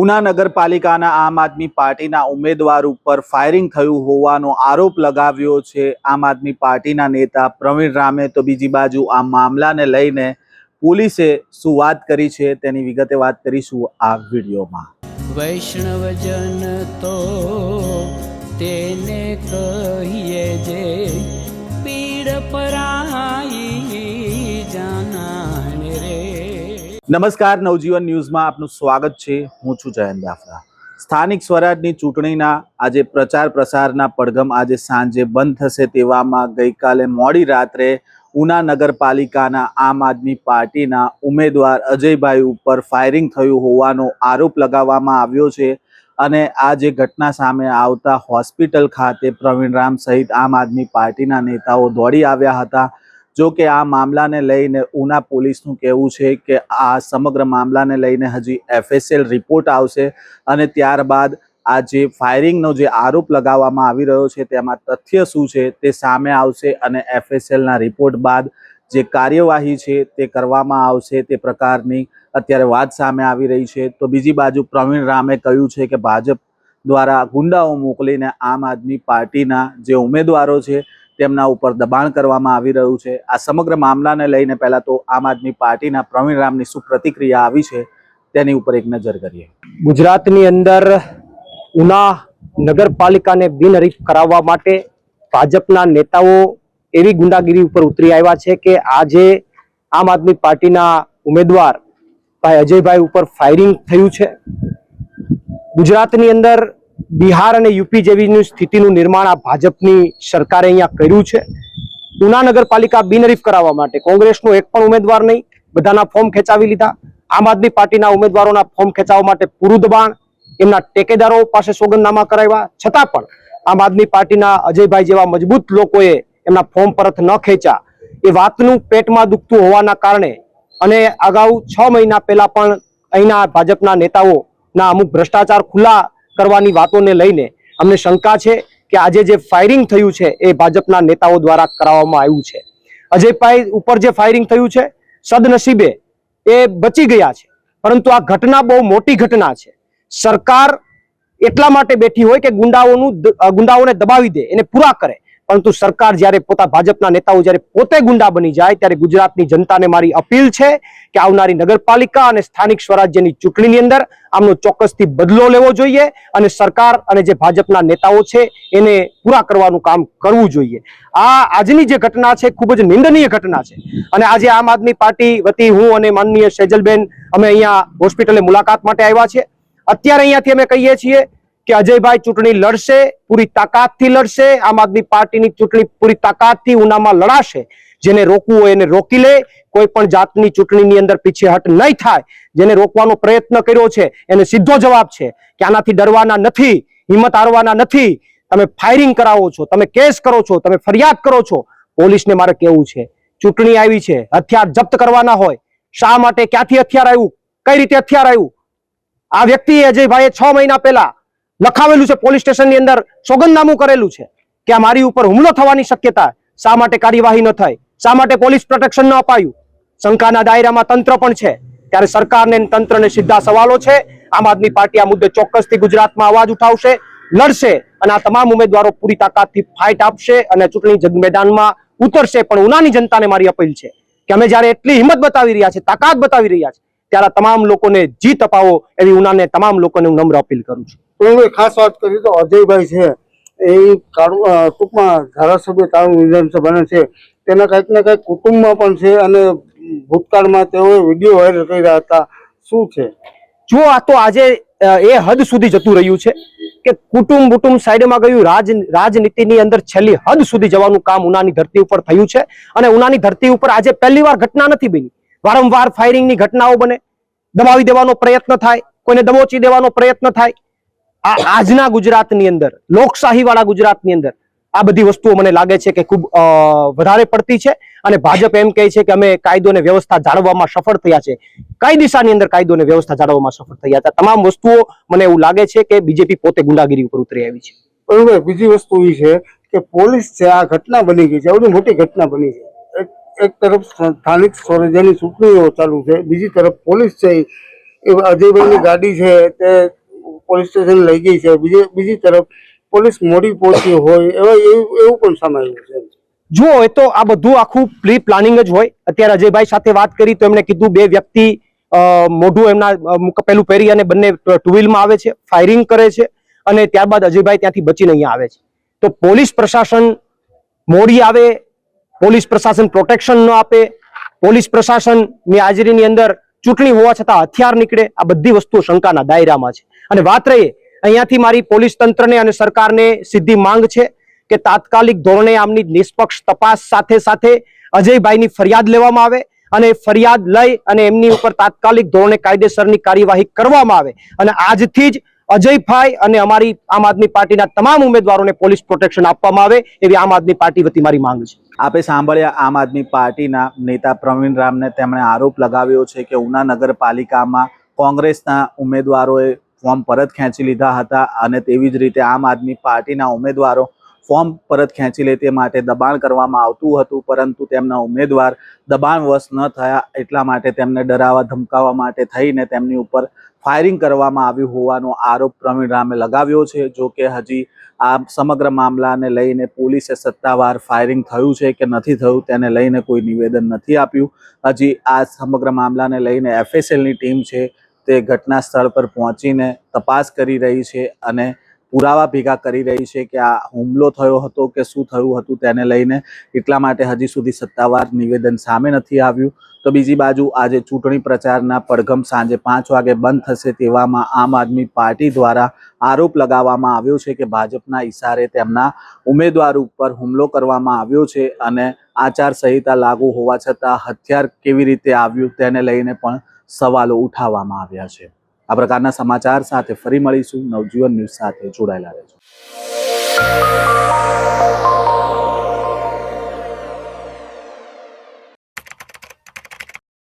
ઉના નગરપાલિકાના આમ આદમી પાર્ટીના ઉમેદવાર ઉપર ફાયરિંગ થયું હોવાનો આરોપ લગાવ્યો છે આમ આદમી પાર્ટીના નેતા પ્રવીણ રામે। તો બીજી બાજુ આ મામલાને લઈને પોલીસે શું વાત કરી છે તેની વિગતે વાત કરીશું આ વિડીયોમાં। વૈષ્ણવજન તો તેને કહીએ જે પીડ પરાઈ જાનાને રે। નમસ્કાર, નવજીવન ન્યૂઝમાં આપનું સ્વાગત છે। હું છું જયંત દાફડા। સ્થાનિક સ્વરાજની ચૂંટણીના આજે પ્રચાર પ્રસારના પડઘમ આજે સાંજે બંધ થશે તેવામાં ગઈકાલે મોડી રાત્રે ઉના નગરપાલિકાના આમ આદમી પાર્ટીના ઉમેદવાર અજયભાઈ ઉપર ફાયરિંગ થયું હોવાનો આરોપ લગાવવામાં આવ્યો છે અને આ જે ઘટના સામે આવતા હોસ્પિટલ ખાતે પ્રવીણ રામ સહિત આમ આદમી પાર્ટીના નેતાઓ દોડી આવ્યા હતા। જો કે આ મામલાને લઈને ઉના પોલીસનું કહેવું છે કે આ સમગ્ર મામલાને લઈને હજી FSL રિપોર્ટ આવશે અને ત્યારબાદ આ જે ફાયરિંગનો જે આરોપ લગાવવામાં આવી રહ્યો છે તેમાં તથ્ય શું છે તે સામે આવશે અને FSLના રિપોર્ટ બાદ જે કાર્યવાહી છે તે કરવામાં આવશે તે પ્રકારની અત્યારે વાત સામે આવી રહી છે। તો બીજી બાજુ પ્રવીણ રામે કહ્યું છે કે ભાજપ દ્વારા ગુંડાઓ મોકલીને આમ આદમી પાર્ટીના જે ઉમેદવારો છે તેમના ઉપર દબાણ કરવામાં આવી રહ્યું છે। આ સમગ્ર મામલાને લઈને પહેલા તો આમ આદમી પાર્ટીના પ્રવીણ રામની શું પ્રતિક્રિયા આવી છે તેની ઉપર એક નજર કરીએ। ગુજરાતની અંદર ઉના નગરપાલિકાને બિનહરીફ કરાવવા માટે ભાજપના નેતાઓ એવી ગુંડાગીરી ઉપર ઉતરી આવ્યા છે કે આજે આમ આદમી પાર્ટીના ઉમેદવાર ભાઈ અજયભાઈ ઉપર ફાયરિંગ થયું છે। ગુજરાતની અંદર બિહાર અને યુપી જેવી સ્થિતિનું નિર્માણ આ ભાજપની સરકારે અહીંયા કર્યું છે। ઉના નગરપાલિકા બિનહરીફ કરાવવા માટે કોંગ્રેસનો એક પણ ઉમેદવાર નહીં, બધાના ફોર્મ ખેંચાવી લીધા। આમ આદમી પાર્ટીના ઉમેદવારોના ફોર્મ ખેંચાવવા માટે પૂરું દબાણ, એમના ટેકેદારો પાસે સોગંદનામા કરાવ્યા છતાં પણ આમ આદમી પાર્ટીના અજયભાઈ જેવા મજબૂત લોકોએ એમના ફોર્મ પરત ન ખેંચ્યા। એ વાતનું પેટમાં દુખતું હોવાના કારણે અને અગાઉ 6 મહિના પહેલા પણ અહીંના ભાજપના નેતાઓના અમુક ભ્રષ્ટાચાર ખુલ્લા કરવાની વાતોને લઈને અમને શંકા છે કે આજે જે ફાયરિંગ થયું છે એ ભાજપના નેતાઓ દ્વારા કરાવવામાં આવ્યું છે। અજયભાઈ ઉપર જે ફાયરિંગ થયું છે સદનસીબે એ બચી ગયા છે, પરંતુ આ ઘટના બહુ મોટી ઘટના છે। સરકાર એટલા માટે બેઠી હોય કે ગુંડાઓને દબાવી દે, એને પૂરા કરે, પરંતુ સરકાર જ્યારે ભાજપના નેતાઓ જ્યારે પોતે ગુંડા બની જાય ત્યારે ગુજરાતની જનતાને મારી અપીલ છે કે આવનારી નગરપાલિકા અને સ્થાનિક સ્વરાજ્યની ચૂંટણીની અંદર આમનો ચોક્કસથી બદલો લેવો જોઈએ અને સરકાર અને જે ભાજપના નેતાઓ છે એને પૂરા કરવાનું કામ કરવું જોઈએ। આ આજની જે ઘટના છે ખૂબ જ નિંદનીય ઘટના છે અને આજે આમ આદમી પાર્ટી વતી હું અને માનનીય સેજલબેન અમે અહીંયા હોસ્પિટલે મુલાકાત માટે આવ્યા છે। અત્યારે અહીંયાથી અમે કહીએ છીએ કે અજયભાઈ ચૂંટણી લડશે, પૂરી તાકાતથી લડશે। આમ આદમી પાર્ટીની ચૂંટણી પૂરી તાકાતથી ઉનામાં લડાશે। જેને રોકવું હોય એને રોકી લે, કોઈ પણ જાતની ચૂંટણીની અંદર પીછેહટ નહીં થાય। જેને રોકવાનો પ્રયત્ન કર્યો છે એને સીધો જવાબ છે કે આનાથી ડરવાના નથી, હિંમત હારવાના નથી। તમે ફાયરિંગ કરાવો છો, તમે કેસ કરો છો, તમે ફરિયાદ કરો છો। પોલીસને મારે કહેવું છે ચૂંટણી આવી છે, હથિયાર જપ્ત કરવાના હોય, શા માટે, ક્યાંથી હથિયાર આવ્યું, કઈ રીતે હથિયાર આવ્યું? આ વ્યક્તિએ અજયભાઈએ 6 મહિના પહેલા લખાવેલું છે, પોલીસ સ્ટેશનની અંદર સોગંદનામું કરેલું છે કે આ મારી ઉપર હુમલો થવાની શક્યતા, શા માટે કાર્યવાહી ન થઈ, શા માટે પોલીસ પ્રોટેક્શન ન અપાયું? શંકાના દાયરામાં તંત્ર પણ છે, ત્યારે સરકારને તંત્રને સીધા સવાલો છે। આમ આદમી પાર્ટી આ મુદ્દે ચોક્કસથી ગુજરાતમાં અવાજ ઉઠાવશે, લડશે અને આ તમામ ઉમેદવારો પૂરી તાકાતથી ફાઇટ આપશે અને ચૂંટણી મેદાનમાં ઉતરશે। પણ ઉનાની જનતાને મારી અપીલ છે કે અમે જ્યારે એટલી હિંમત બતાવી રહ્યા છે, તાકાત બતાવી રહ્યા છે, ત્યારે તમામ લોકોને જીત અપાવો એવી ઉનાને તમામ લોકોને હું નમ્ર અપીલ કરું છું। ખાસ વાત કરી તો અજયભાઈ છે એ ટૂંકમાં ધારાસભ્ય તાળુ વિધાનસભાના છે, તેના કંઈક ને કંઈક કુટુંબમાં પણ છે અને ભૂતકાળમાં તેઓએ વિડીયો વાયરલ કર્યા હતા। શું છે જો આ તો આજે એ હદ સુધી જતું રહ્યું છે કે કુટુંબ સાઈડમાં ગયું, રાજનીતિની અંદર છેલ્લી હદ સુધી જવાનું કામ ઉનાની ધરતી ઉપર થયું છે અને ઉનાની ધરતી ઉપર આજે પહેલી વાર ઘટના નથી બની, વારંવાર ફાયરિંગની ઘટનાઓ બને, દબાવી દેવાનો પ્રયત્ન થાય, કોઈને દબોચી દેવાનો પ્રયત્ન થાય। આજના ગુજરાતની અંદર, લોકશાહી વાળા ગુજરાતની અંદર આ બધી વસ્તુઓ મને લાગે છે કે ખૂબ વધારે પડતી છે અને ભાજપ એમ કહે છે કે અમે કાયદો અને વ્યવસ્થા જાળવવામાં સફળ થયા છે। કઈ દિશાની અંદર કાયદો અને વ્યવસ્થા જાળવવામાં સફળ થયા છે? તમામ વસ્તુઓ મને એવું લાગે છે કે બીજેપી પોતે ગુંડાગીરી ઉપર ઉતરી આવી છે। બરોબર। બીજી વસ્તુ એ છે કે પોલીસ છે, આ ઘટના બની ગઈ છે, આવડી મોટી ઘટના બની છે, એક તરફ સ્થાનિક સ્વરાજ્યની ચૂંટણીઓ ચાલુ છે, બીજી તરફ પોલીસ છે એ અજયભાઈની ગાડી છે તે પોલીસ સ્ટેશન લઈ ગઈ છે, બીજી તરફ પોલીસ મોડી પહોંચી હોય એવું પણ સામે આવ્યું છે. જુઓ, એ તો આ બધું આખું પ્રી પ્લાનિંગ જ હોય. અત્યારે અજયભાઈ સાથે વાત કરી તો એમણે કીધું બે વ્યક્તિ મોઢું એમના પેલું પહેરી અને બંને ટુ વ્હીલમાં આવે છે, ફાયરિંગ કરે છે અને ત્યારબાદ અજયભાઈ ત્યાંથી બચીને અહીંયા આવે છે. તો પોલીસ પ્રશાસન મોડી આવે, પોલીસ પ્રશાસન પ્રોટેક્શન ન આપે, પોલીસ પ્રશાસનની હાજરીની અંદર ચૂંટણી હોવા છતાં હથિયાર નીકળે, આ બધી વસ્તુઓ શંકાના દાયરામાં છે. અને વાત રહી અહીંયાથી મારી પોલીસ તંત્રને અને સરકારને સીધી માંગ છે કે તાત્કાલિક ધોરણે આમની નિષ્પક્ષ તપાસ સાથે સાથે અજયભાઈની ફરિયાદ લેવામાં આવે અને ફરિયાદ લઈ અને એમની ઉપર તાત્કાલિક ધોરણે કાયદેસરની કાર્યવાહી કરવામાં આવે અને આજથી જ અજયભાઈ અને અમારી આમ આદમી પાર્ટીના તમામ ઉમેદવારોને પોલીસ પ્રોટેક્શન આપવામાં આવે એવી આમ આદમી પાર્ટી વતી મારી માંગ છે. આપે સાંભળ્યા આમ આદમી પાર્ટીના નેતા પ્રવીણ રામને. તેમણે આરોપ લગાવ્યો છે કે ઉના નગરપાલિકામાં કોંગ્રેસના ઉમેદવારોએ ફોર્મ પરત ખેંચી લીધા હતા અને તેવી જ રીતે આમ આદમી પાર્ટીના ઉમેદવારો ફોર્મ પરત ખેંચી લે તે માટે દબાણ કરવામાં આવતું હતું, પરંતુ તેમના ઉમેદવાર દબાણવશ ન થયા એટલા માટે તેમને ડરાવવા ધમકાવવા માટે થઈને તેમની ઉપર ફાયરિંગ કરવામાં આવ્યું હોવાનો આરોપ પ્રવીણ રામે લગાવ્યો છે. જો કે હજી આ સમગ્ર મામલાને લઈને પોલીસે સત્તાવાર ફાયરિંગ થયું છે કે નથી થયું તેને લઈને કોઈ નિવેદન નથી આપ્યું. હજી આ સમગ્ર મામલાને લઈને FSLની ટીમ છે તે ઘટના સ્થળ પર પહોંચીને તપાસ કરી રહી છે અને પુરાવા ભેગા કરી રહી છે કે આ હુમલો થયો હતો કે શું થયું હતું તેને લઈને. એટલા માટે હજી સુધી સત્તાવાર નિવેદન સામે નથી આવ્યું. તો બીજી બાજુ આજે ચૂંટણી પ્રચારના પડઘમ સાંજે 5 વાગે બંધ થશે તેવામાં આમ આદમી પાર્ટી દ્વારા આરોપ લગાવવામાં આવ્યો છે કે ભાજપના ઈશારે તેમના ઉમેદવાર ઉપર હુમલો કરવામાં આવ્યો છે અને આચારસંહિતા લાગુ હોવા છતાં હથિયાર કેવી રીતે આવ્યું તેને લઈને પણ સવાલો ઉઠાવવામાં આવ્યા છે. આ પ્રકારના સમાચાર સાથે ફરી મળીશું. નવજીવન ન્યૂઝ સાથે જોડાયેલા રહેજો.